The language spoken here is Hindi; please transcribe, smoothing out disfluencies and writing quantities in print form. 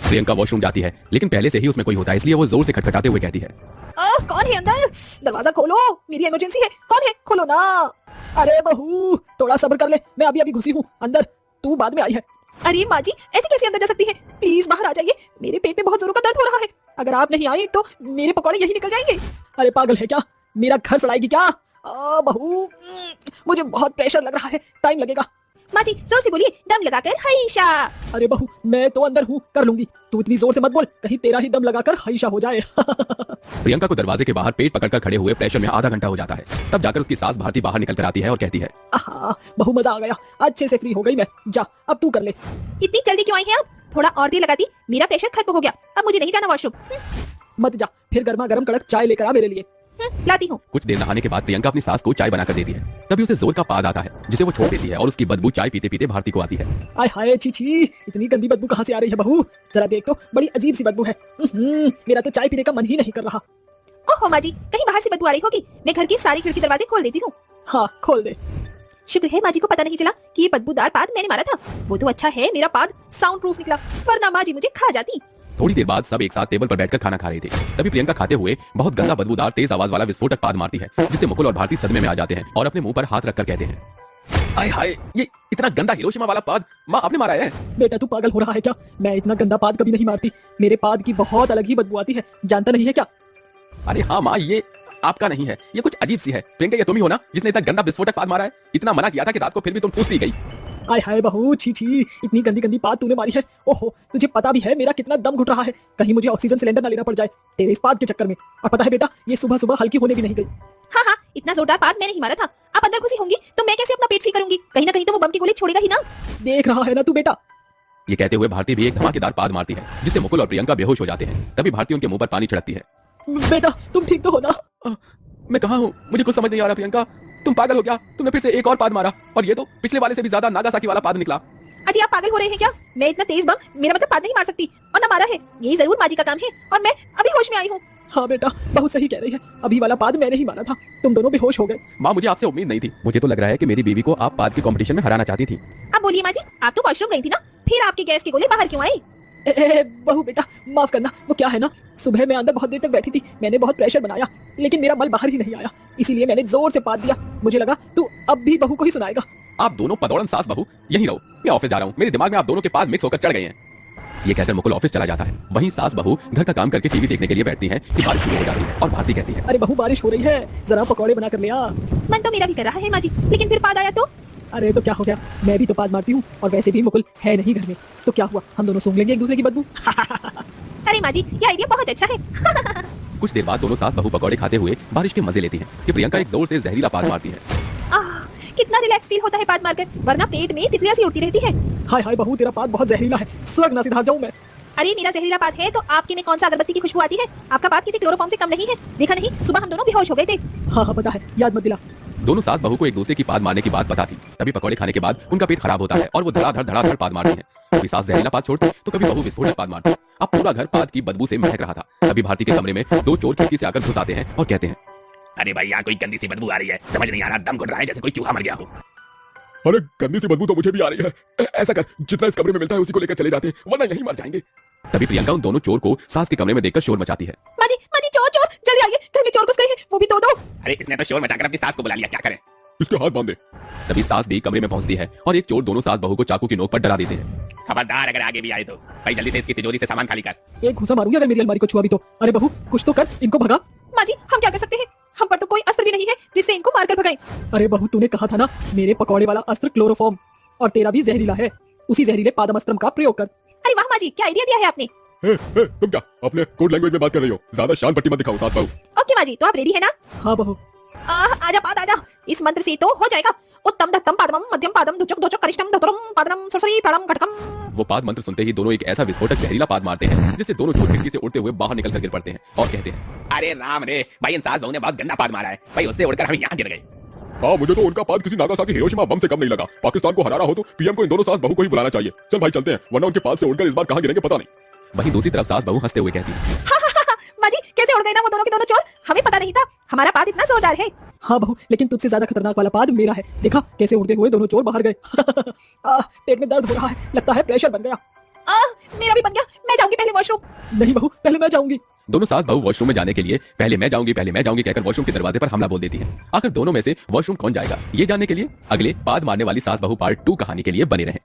प्रियंका वॉशरूम जाती है, लेकिन पहले से ही उसमें कोई होता है, इसलिए वो जोर से खटखटाते हुए कहती है, कौन है अंदर? दरवाजा खोलो, मेरी इमरजेंसी है। कौन है? खोलो ना। अरे बहू, थोड़ा सब्र कर ले, मैं अभी अभी घुसी हूँ अंदर, तू बाद में आई है। अरे माँ जी, ऐसे कैसे अंदर जा सकती है? प्लीज बाहर आ जाइए, मेरे पेट में बहुत जोरों का दर्द हो रहा है। अगर आप नहीं आई तो मेरे पकौड़े यही निकल जाएंगे। अरे पागल है क्या? मेरा घर सड़ाएगी क्या? बहू, मुझे बहुत प्रेशर लग रहा है, टाइम लगेगा। माँ जी जोर से बोलिए, दम लगाकर हईशा। अरे बहू, मैं तो अंदर हूँ, कर लूंगी, तू इतनी जोर से मत बोल, कहीं तेरा ही दम लगाकर हईशा हो जाए। प्रियंका को दरवाजे के बाहर पेट पकड़कर खड़े हुए प्रेशर में आधा घंटा हो जाता है। तब जाकर उसकी सास भारती बाहर निकल कर आती है और कहती है, बहू मजा आ गया, अच्छे से फ्री हो गई मैं, जा अब तू कर ले। इतनी जल्दी क्यों आई है आप? थोड़ा और देर लगाती, मेरा प्रेशर खत्म हो गया, अब मुझे नहीं जाना वॉशरूम। मत जा, फिर गर्मा गर्म कड़क चाय लेकर आ मेरे लिए। लाती हूँ। कुछ देर नहाने के बाद प्रियंका अपनी सास को चाय बनाकर देती है। तभी उसे जोर का पाद आता है, जिसे वो छोड़ देती है और उसकी बदबू चाय पीते पीते भारती को आती है। आय हाय, छी छी, इतनी गंदी बदबू कहाँ से आ रही है बहू? जरा देख तो, बड़ी अजीब सी बदबू है। मेरा तो चाय पीने का मन ही नहीं कर रहा। ओहो माँ जी, कहीं बाहर से बदबू आ रही होगी, मैं घर की सारी खिड़की दरवाजे खोल देती हूँ। हाँ खोल दे। शुक्र है माँ जी को पता नहीं चला कि ये बदबूदार पाद मैंने मारा था। वो तो अच्छा है मेरा पाद साउंड प्रूफ निकला, वरना माँ जी मुझे खा जाती। थोड़ी देर बाद सब एक साथ टेबल पर बैठकर खाना खा रहे थे। तभी प्रियंका खाते हुए बहुत गंदा बदबूदार तेज आवाज वाला विस्फोटक पाद मारती है, जिससे मुकुल और भारती सदमे में आ जाते हैं और अपने मुंह पर हाथ रखकर कहते हैं, आय हाय, ये इतना गंदा हिरोशिमा वाला पाद माँ आपने मारा है? बेटा तू पागल हो रहा है क्या? मैं इतना गंदा पाद कभी नहीं मारती, मेरे पाद की बहुत अलग ही बदबू आती है, जानता नहीं है क्या? अरे हाँ माँ, ये आपका नहीं है, ये कुछ अजीब सी है। प्रियंका ये तुम ही हो ना जिसने इतना गंदा विस्फोटक पाद मारा है? इतना मना किया था कि रात को फिर भी तुम पूछती गई। आय हाय बहू, छी छी, इतनी गंदी गंदी पाद तूने मारी है। ओहो, तुझे पता भी है मेरा कितना दम घुट रहा है, कहीं मुझे ऑक्सीजन सिलेंडर ना लेना पड़ जाए तेरे इस पाद के चक्कर में। और पता है बेटा, ये सुबह सुबह हल्की होने भी नहीं गई। हाँ हाँ, इतना जोरदार पाद मैंने ही मारा था। आप अंदर घुसी होंगी तो मैं कैसे अपना पेट फ्री करूंगी? कहीं ना कहीं तो वो बम की गोली छोड़ेगा ही ना। देख रहा है ना तू बेटा। ये कहते हुए भारती भी एक धमाकेदार पाद मारती है, जिससे मुकुल और प्रियंका बेहोश हो जाते हैं। तभी भारती उनके मुंह पर पानी छिड़कती है। बेटा तुम ठीक तो हो ना? मैं कहाँ हूँ, मुझे कुछ समझ नहीं आ रहा। प्रियंका तुम पागल हो क्या? तुमने फिर से एक और पाद मारा, और ये तो पिछले वाले से भी ज्यादा नागासाकी वाला पाद निकला। अजी आप पागल हो रहे हैं क्या? मैं इतना तेज बम, मेरा मतलब पाद नहीं मार सकती, और ना मारा है। यही जरूर माँ जी का काम है, और मैं अभी होश में आई हूँ। हाँ बेटा, बहुत सही कह रही है, अभी वाला पाद मैंने ही मारा था, तुम दोनों बेहोश हो गए। माँ मुझे आपसे उम्मीद नहीं थी, मुझे तो लग रहा है कि मेरी बीवी को आप पाद के कंपटीशन में हराना चाहती थी। अब बोलिए माँ जी, आप तो वॉशरूम गई थी ना, फिर आपकी गैस की गोली बाहर क्यों आई? बहू बेटा माफ करना, वो क्या है ना, सुबह मैं अंदर बहुत देर तक बैठी थी, मैंने बहुत प्रेशर बनाया, लेकिन मेरा मल बाहर ही नहीं आया, इसीलिए मैंने जोर से पाद दिया। मुझे लगा तू अब भी बहू को ही सुनाएगा। आप दोनों पदौड़न सास बहू यहीं रहो, मैं ऑफिस जा रहा हूँ, मेरे दिमाग में आप दोनों के पाद मिक्स होकर चढ़ गए हैं। ये कहकर मुकुल ऑफिस चला जाता है। वहीं सास बहू घर का काम करके टीवी देखने के लिए बैठती हैं कि बारिश शुरू हो जाती है, और भारती कहती है, अरे बहू बारिश हो रही है, जरा पकौड़े बना कर ले आ। मन तो मेरा भी कर रहा है माँ जी, लेकिन फिर पाद आया तो? अरे तो क्या हो गया, मैं भी तो पाद मारती हूँ, और वैसे भी मुकुल है नहीं घर में, तो क्या हुआ, हम दोनों सूंघ लेंगे एक दूसरे की बदबू। अरे माँ जी, ये आइडिया बहुत अच्छा है। कुछ देर बाद दोनों सास बहू पकौड़े खाते हुए बारिश के मजे लेती हैं कि प्रियंका एक जोर से जहरीला पाद मारती है। कितना रिलैक्स फील होता है पाद मारकर, वरना पेट में तितलियां सी उड़ती रहती है। हाय हाय बहू, तेरा पाद बहुत जहरीला है, स्वर्ग ना सिधार जाऊं मैं। अरे मेरा जहरीला पाद है तो आपके में कौन सा अगरबत्ती की खुशबू आती है? आपका पाद किसी क्लोरोफॉर्म से कम नहीं है, देखा नहीं, सुबह हम दोनों बेहोश हो गए थे। हाँ हाँ पता है, याद मत दिला। दोनों सास बहू को एक दूसरे की पाद मारने की बात पता थी। तभी पकौड़े खाने के बाद उनका पेट खराब होता है और वो धड़ाधड़ पाद मारती है। कभी सास जहरीला पाद छोड़ती तो कभी बहू विस्फोटक पाद मारती। अब पूरा घर पाद की बदबू से महक रहा था। तभी भारती के कमरे में दो चोर खिड़की से आकर घुस आते हैं और कहते हैं, अरे भाई यहाँ कोई गंदी सी बदबू आ रही है, समझ नहीं आ रहा, दम घुट रहा है जैसे कोई चूहा मर गया हो। अरे गंदी सी बदबू तो मुझे भी आ रही है, ऐसा कर, जितना इस कमरे में मिलता है उसी को लेकर चले जाते हैं, वरना यहीं मर जाएंगे। तभी प्रियंका उन दोनों चोर को सास के कमरे में देखकर शोर मचाती है। माजी चोर चोर जल्दी आइए, घर में चोर घुस गए हैं, वो भी दो। अरे इसने तो शोर मचाकर अपनी सास को बुला लिया, क्या करें? इसके हाथ बांध दे। तभी सास भी कमरे में पहुंचती है और एक चोर दोनों सास बहू को चाकू की नोक पर डरा देते हैं। खबरदार अगर आगे भी आए तो भाई जल्दी से इसकी तिजोरी से सामान खाली कर। एक घुसा मारूंगी अगर मेरी अलमारी को छुआ भी तो। अरे बहू कुछ तो कर, इनको भगा। माजी हम क्या कर सकते हैं, हम पर तो कोई अस्त्र भी नहीं है जिससे इनको मारकर भगाएं। अरे बहू तूने कहा था ना मेरे पकौड़े वाला अस्त्र क्लोरोफॉर्म, और तेरा भी जहरीला है, उसी जहरीले पादमस्त्रम का प्रयोग कर। अरे वाह माजी, क्या आइडिया दिया है आपने। तुम क्या अपने कोड लैंग्वेज में बात कर रही हो? ज्यादा शान पट्टी मत दिखाओ सास बहू। ओके माजी, तो आप रेडी है ना? हाँ बहू। आजा पाद आजा, इस मंत्र से तो हो जाएगा। उत्तम दत्तम पादमम मध्यम पादम दुचक दोचक करिष्ठम धतुरम पादम सरसरी प्रलम घटकम। वो पाद मंत्र सुनते ही दोनों एक ऐसा विस्फोटक जहरीला पाद मारते हैं जिससे दोनों चोर खिड़की से उड़ते हुए बाहर निकल कर गिर पड़ते हैं और कहते हैं, अरे राम रे भाई, इन सास बहू ने बहुत गंदा पाद मारा है भाई, उससे उड़कर हम यहाँ गिर गए। हाँ मुझे तो उनका पाद किसी नागासाकी हिरोशिमा बम से कम नहीं लगा। पाकिस्तान को हराना हो तो पीएम को इन दोनों सास बहू को ही बुलाना चाहिए। चल भाई चलते हैं, वरना उनके पाद से उड़कर इस बार कहाँ गिरेंगे पता नहीं। वहीं दूसरी तरफ सास बहू हंसते हुए कहती है, माजी कैसे उड़ गए ना वो दोनों के दोनों चोर, हमें पता नहीं था, हमारा पाद इतना जोरदार है। हाँ बहू, लेकिन तुझसे ज्यादा खतरनाक वाला पाद मेरा है, देखा कैसे उड़ते हुए दोनों चोर बाहर गए। पेट में दर्द हो रहा है, लगता है प्रेशर बन गया। मेरा भी बन गया, मैं जाऊंगी पहले। वॉशरूम। नहीं बहू, पहले मैं जाऊंगी। दोनों सास बहू वॉशरूम में जाने के लिए पहले मैं जाऊंगी कहकर वॉशरूम के दरवाजे पर हमला बोल देती है। आखिर दोनों में से वॉशरूम कौन जाएगा, ये जानने के लिए अगले पाद मारने वाली सास बहू पार्ट 2 कहानी के लिए बने रहें।